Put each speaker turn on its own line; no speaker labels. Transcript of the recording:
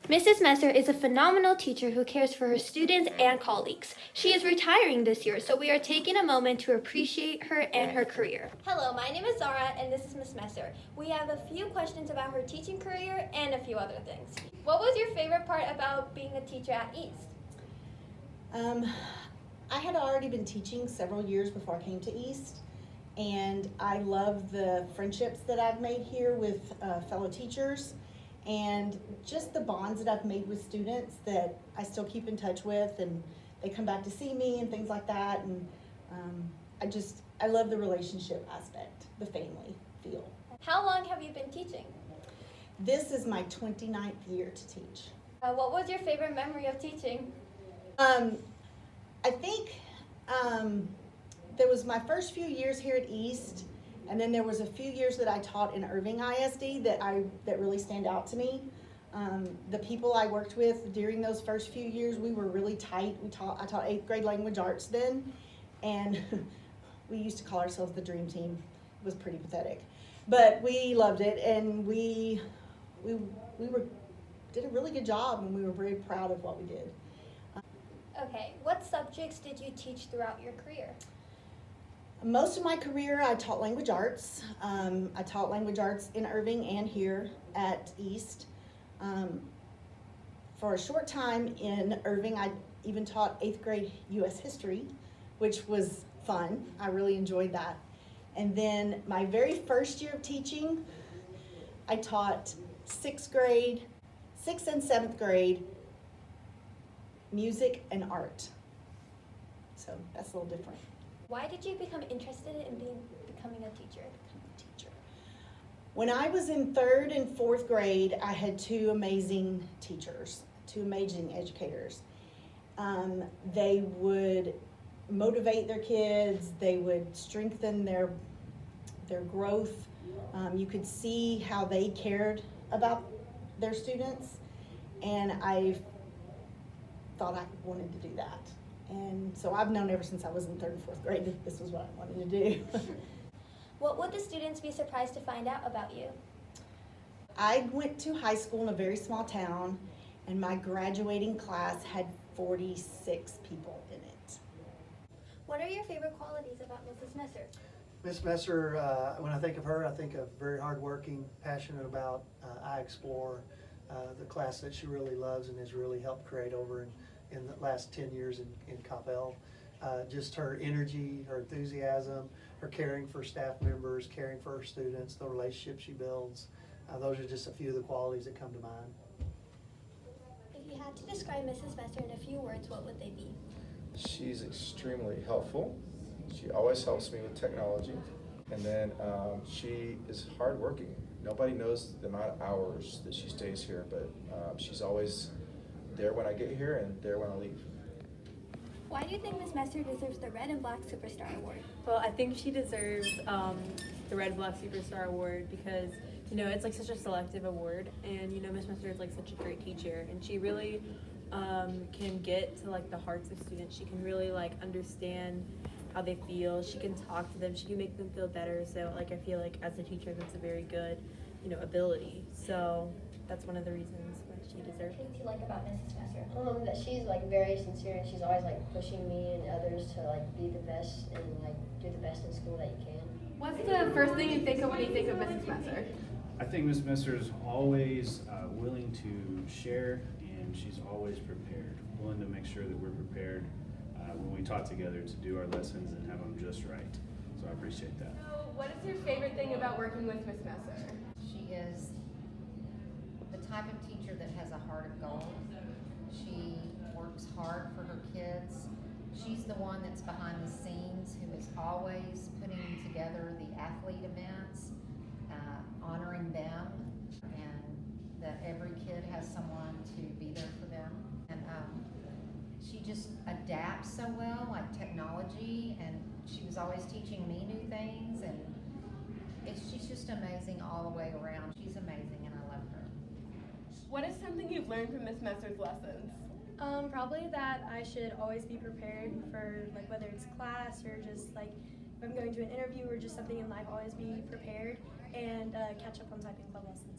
Mrs. Messer is a phenomenal teacher who cares for her students and colleagues. She is retiring this year, so we are taking a moment to appreciate her and her career. Hello, my name is Zara, and this is Miss Messer. We have a few questions about her teaching career and a few other things. What was your favorite part about being a teacher at East?
I had already been teaching several years before I came to East, and I love the friendships that I've made here with fellow teachers, and just the bonds that I've made with students that I still keep in touch with, and they come back to see me and things like that, and I love the relationship aspect, the family feel.
How long have you been teaching?
This is my 29th year to teach.
What was your favorite memory of teaching?
I think there was my first few years here at East, and then there was a few years that I taught in Irving ISD that really stand out to me. The people I worked with during those first few years, we were really tight. I taught 8th grade language arts then, and we used to call ourselves the dream team. It was pretty pathetic, but we loved it, and we did a really good job, and we were very proud of what we did.
Okay, what subjects did you teach throughout your career?
Most of my career, I taught language arts. I taught language arts in Irving and here at East. For a short time in Irving, I even taught 8th grade U.S. history, which was fun. I really enjoyed that. And then my very first year of teaching, I taught 6th and 7th grade music and art. So that's a little different.
Why did you become interested in becoming a teacher?
When I was in 3rd and 4th grade, I had two amazing teachers, two amazing educators. They would motivate their kids, they would strengthen their growth. You could see how they cared about their students, and I thought I wanted to do that. And so I've known ever since I was in 3rd and 4th grade that this was what I wanted to do.
What would the students be surprised to find out about you?
I went to high school in a very small town, and my graduating class had 46 people in it.
What are your favorite qualities about Mrs. Messer?
Miss Messer, when I think of her, I think of very hardworking, passionate about I Explore, the class that she really loves and has really helped create over in the last 10 years in Coppell. Just her energy, her enthusiasm, her caring for staff members, caring for her students, the relationships she builds. Those are just a few of the qualities that come to mind.
If you had to describe Mrs. Messer in a few words, what would they be?
She's extremely helpful. She always helps me with technology. And then she is hardworking. Nobody knows the amount of hours that she stays here, but she's always there when I get here and there when I leave.
Why do you think Ms. Messer deserves the Red and Black Superstar Award?
Well, I think she deserves the Red and Black Superstar Award because, it's like such a selective award, and, Ms. Messer is like such a great teacher, and she really can get to like the hearts of students. She can really like understand how they feel. She can talk to them. She can make them feel better. So like I feel like as a teacher, that's a very good, ability. So that's one of the reasons why she deserves it.
What do you like about Mrs. Messer?
That she's like very sincere, and she's always like pushing me and others to like be the best and like do the best in school that you can.
What's the first thing you think of when you think of Mrs. Messer?
I think Ms. Messer is always willing to share, and she's always prepared, willing to make sure that we're prepared when we taught together to do our lessons and have them just right. So I appreciate that.
So what is your favorite thing about working with Miss Messer?
She is the type of teacher that has a heart of gold. She works hard for her kids. She's the one that's behind the scenes who is always putting together the athlete events, honoring them, and that every kid has someone to be there for them. And she just adapts so well, like technology, and she was always teaching me new things, and she's just amazing all the way around. She's amazing, and I love her.
What is something you've learned from Miss Messer's lessons?
Probably that I should always be prepared for like whether it's class or just like if I'm going to an interview or just something in life, always be prepared and catch up on typing club lessons.